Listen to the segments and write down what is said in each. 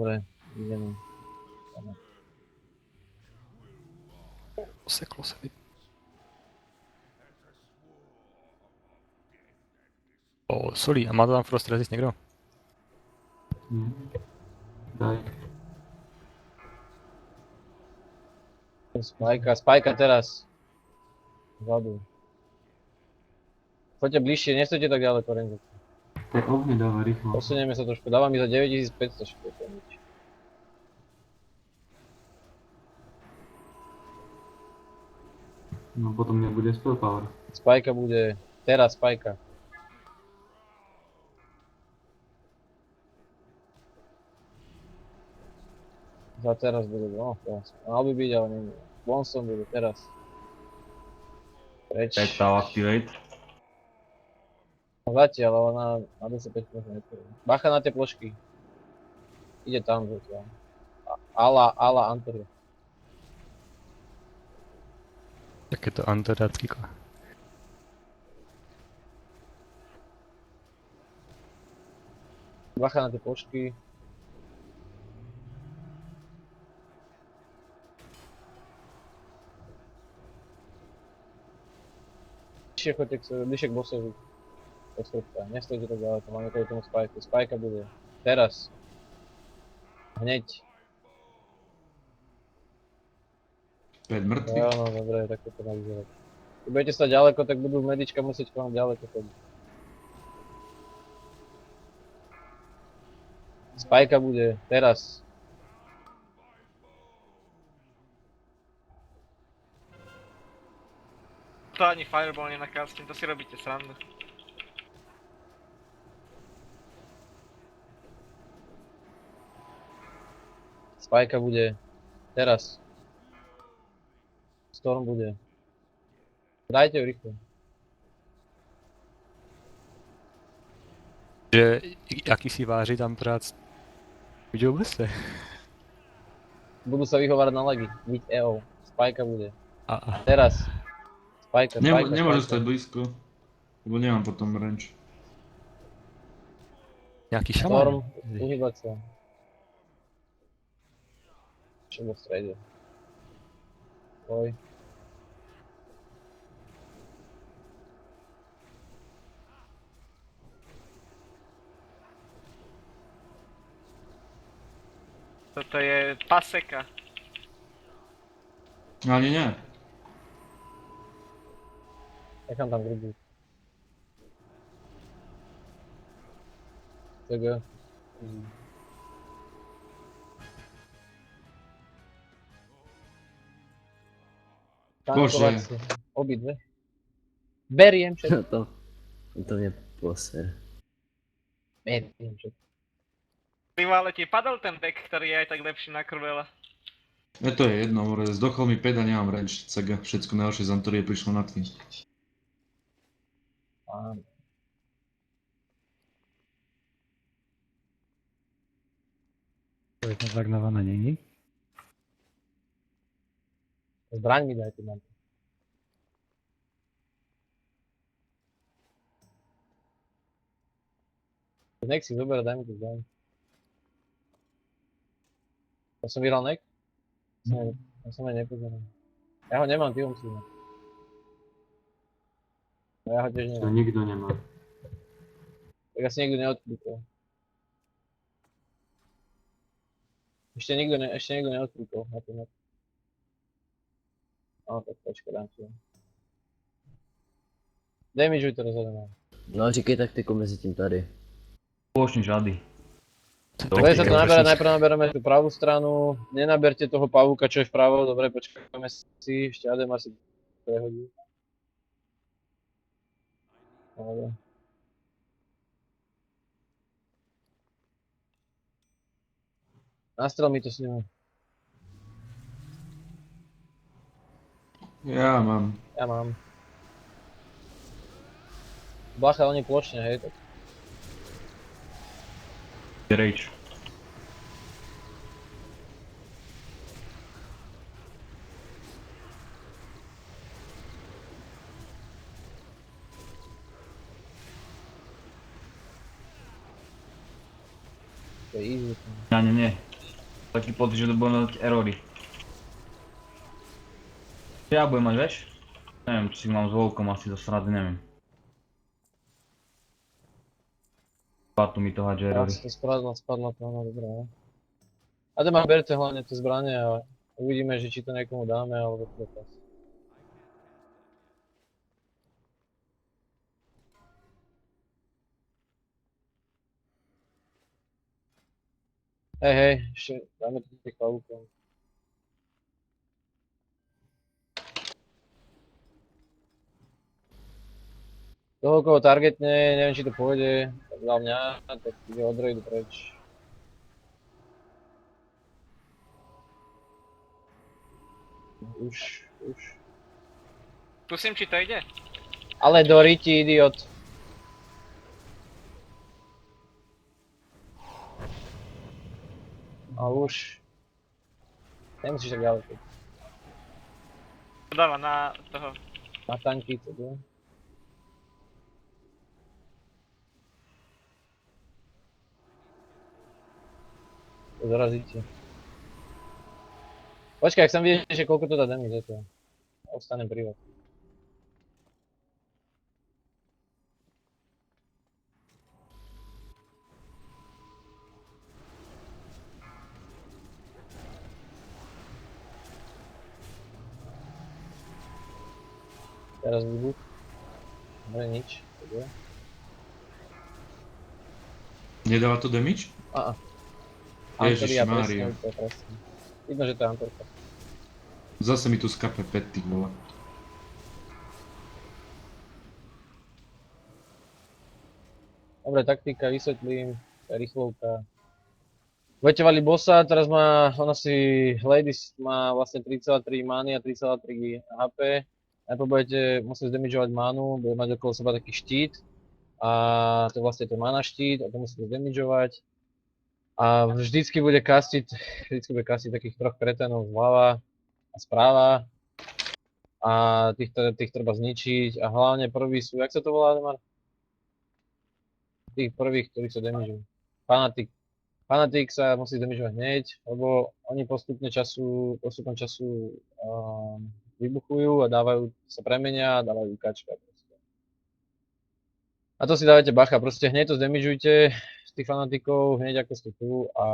Dobre, ideme. Oseklo sa mi. Sorry, a má to tam Frost Resist niekto? Daj. Spajka teraz. Vzadu. Choďte bližšie, nestojte tak ďaleko, Renzo. Tak ohne dáva rýchlo. Posunieme sa trošku, dáva mi za 9500 škôl. No potom nebude spell power. Spajka bude, teraz spajka. Za teraz bude, no teraz. Mal by byť, ale nie. Bonson bude teraz. Preč. Petal activate. Zatiaľ, ale na 10 možno nepôjde. Bacha na tie plošky. Ide tam zatiaľ. Ala Antorio. Takéto antorácky ko. Bacha na tie plošky. Bližšie k bossovi. Od chrbta. Nestojte tak ďaleko, máme kvôli tomu spajku. Spajka bude. Teraz. Hneď. 5 mŕtvych. Áno, dobre, tak to má vyzerať. Keď budete stať ďaleko, tak budú medička musieť k vám ďaleko chodiť. Spajka bude. Teraz. To ani Fireball nenakáztim, to si robíte srandu. Spajka bude. Teraz. Storm bude. Dajte ju rýchlo. Že aký si váži tam prác. Videl by ste? Budú sa vyhovárať na lagy. Byť EO. Spajka bude. A. Teraz. Spajka. Nemôžu stať blízko. Lebo nemám potom range. Nejaký Storm. šamán? Uhybať sa. Čo v strede. Oj. Toto je paseka. Ani nie. Nechám tam grubu. TG. Tankovať si. Obidve. Beriem všetko. To mě poser. Beriem všetko. Ty ale ti padol ten deck, ktorý je aj tak lepší na krvela. To je jedno, zdochol mi 5 a nemám range. CG, všetko najhoršie z Antorie prišlo na tým. Áno. To je zagnované, není? Zbraň mi daj, ty mám. Nech si zober, daj mi tú zbraň. Ja som vyhral nek? Ja som aj nepozeral. Ja ho nemám, ty ho musíš mať. No ja ho tiež To nemám. nikto nemá. Tak asi nikto neodklikol. Ešte nikto neodklikol na ten nek. No tak počkaj, dám si ho. Damageuj to rozhodne. No říkej taktiku mezi tím tady. Plošne žady. Bude sa to naberať, najprv nabereme tú pravú stranu. Nenaberte toho pavúka, čo je vpravo. Dobre, počkáme si, ešte Ademar si prehodí. Dobre. Nastrel mi to s ním. Ja mám. Ja mám. Bacha, oni plošne, hej, tak. Rage. To je easy. Nie. Taký pocit, že to budú dať erory. Ja budem mať, vieš? Neviem, či mám s volkom asi do srady, neviem. Partu mi to hádže erory. Raz to spadla to, no dobré. No. Ademar, berte hlavne tie zbranie a uvidíme, že či to niekomu dáme, alebo to pas. Hej, ešte dáme to tých pavúkov. Toho, koho targetne, neviem, či to pôjde, tak za mňa, tak ide od droidu preč. Už. Skúsim, či to ide. Ale do riti, idiot. A už. Nemusíš tak ďalej. Dáva na toho. Na tanky, to bude. To zarazíte. Počkaj, ak som vidieť, že koľko to dá damage, je to. Ostanem privat. Teraz výbuch. Dobre, nič. To bude. Nedáva to damage? Antoria, Ježišmária. presne, to je presne. Vidno, že to je Antorka. Zase mi tu skape pet, ty vole. Dobre, taktika, vysvetlím. To je rýchlovka. Budete valiť bossa, teraz má, ona si, Lady má vlastne 3,3 mány a 3,3 HP. Najprv budete musieť zdamageovať mánu, bude mať okolo seba taký štít. A to je vlastne to mana štít, a to musíte zdamageovať. A vždycky bude castiť takých troch kretenov zľava a správa. A tých treba zničiť. A hlavne prví sú, jak sa to volá, Ademar? Tých prvých, ktorí sa damageujú. Fanatik sa musí damageovať hneď, lebo oni postupom času vybuchujú a sa premenia a dávajú kačka. A to si dávajte bacha, proste hneď to zdamageujte tých fanatikov, hneď ako ste tu a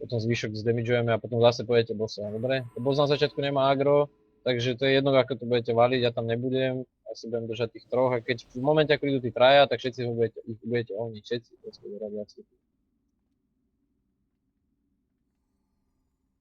potom zvyšok zdamageujeme a potom zase pojete bossa, dobre? Boss na začiatku nemá agro, takže to je jedno, ako to budete valiť, ja tam nebudem, ja si budem držať tých troch a keď v momente, ako idú tí traja, tak všetci ich budete ovniť, všetci proste radiáci.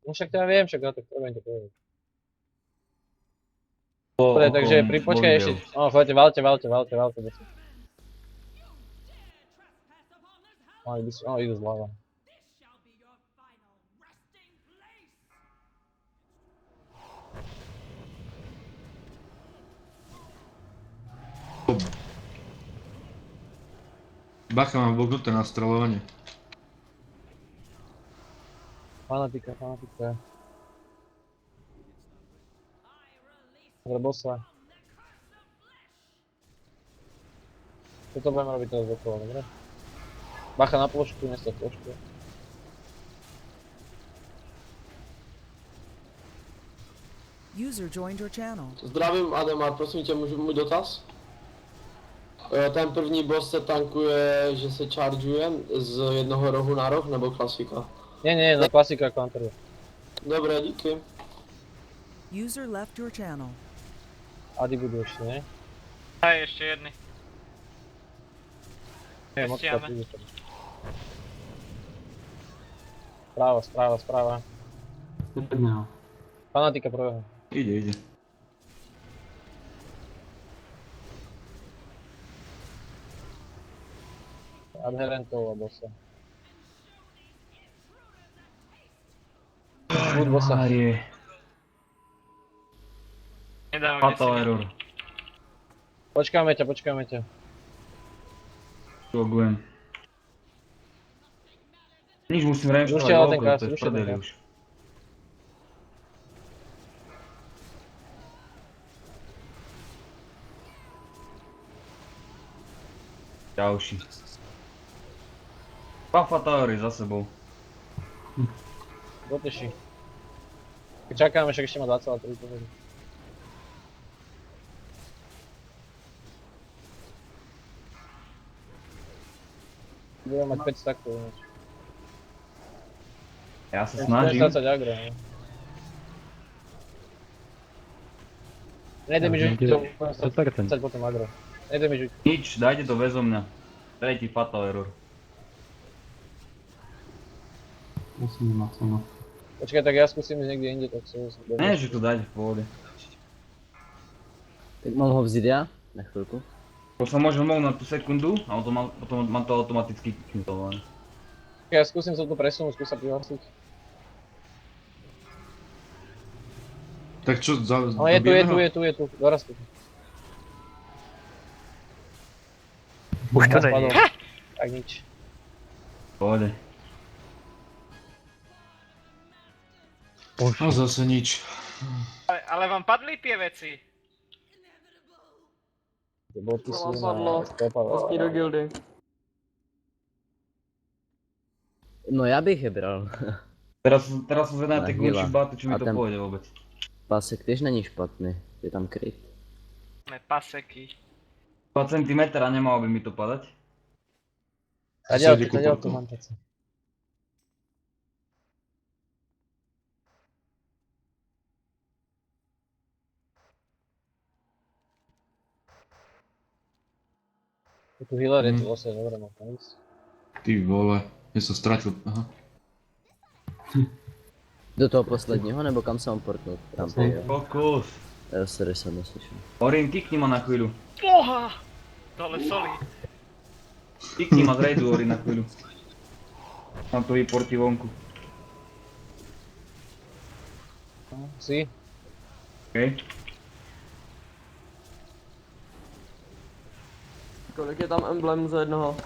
No však to ja viem, však ja to chcem to povedať. Dobre, takže počkaj ešte, no chodite, valte, bossa. Idú zľava. Bacha, mám bugnuté nastreľovanie. Fanatika. Dobre, bossa. Toto budeme robiť teraz okolo, dobre? Bacha na plošku, nestav plošku. User joined your channel. Zdravím Ademar, prosím tě, můj dotaz? Ten první boss se tankuje, že se chargeuje z jednoho rohu na roh, nebo klasika? Nie, na klasika ako Antoria. Dobré, díky. User left your channel. Ady budú ešte, nie? Aj, ešte jedny. Nie, moc Stiame. príde tam. Správa. Jedného. Fanatika prvého. Ide. Adherentov a bossa. Buď bossa. Nedávam Fatal kde si. error. Počkáme ťa. Logujem. Nič, musím Rušte reinštalovať ale ten Google, cast, to je v rušte ten prdeli cast. už. Ďalší. Dva fatály za sebou. Poteší. Čakáme, však ešte má 2,3 pohodu. Budeme mať 5 stackov. Já se Budeme snažím. strácať agro, no. Nejde mi, že Niekde budem super ten. strácať potom agro. Nejde mi, že... Nič, dajte to bezo mňa. Tretí fatal error. Asi nemá cenu. Počkaj, tak ja skúsim ísť niekde inde, tak sa... Ne, že to dajte v pohode. Tak mám ho vzít já? Na chvilku. To sa môže mou na tú sekundu a potom mám to automaticky kintované. Ja skúsim sa tu presunúť, skúsa prihlásiť. Tak čo, No je tu, doraz tu. Už to Spadol. není. Tak nič. V pohode. No zase nič. Ale vám padli tie veci. Boty sú Padlo. na stopa. Vlastně do gildy. No já bych je bral. Teraz som zvedal Ale tie hýla. gulší báty, či mi A to ten- pôjde vôbec. Pásek tež není špatný. Je tam kryt. Ne, paseky. 2 cm a nemalo by mi to padať. Taďal tu mám taci. Je tu healer, je tu ose, dobre, mám tam ísť. Ty vole, ja som stratil, aha. Do toho posledního, nebo kam se mám portnout? Tam jo. Fokus. Sorry, jsem neslyšel. Orin, kikni ma na chvíľu. Boha! Dole soli. Kikni ma z raidu, Orin, na chvíľu. Mám to vyporti vonku. Si? OK? Kolik je tam emblem za jednoho?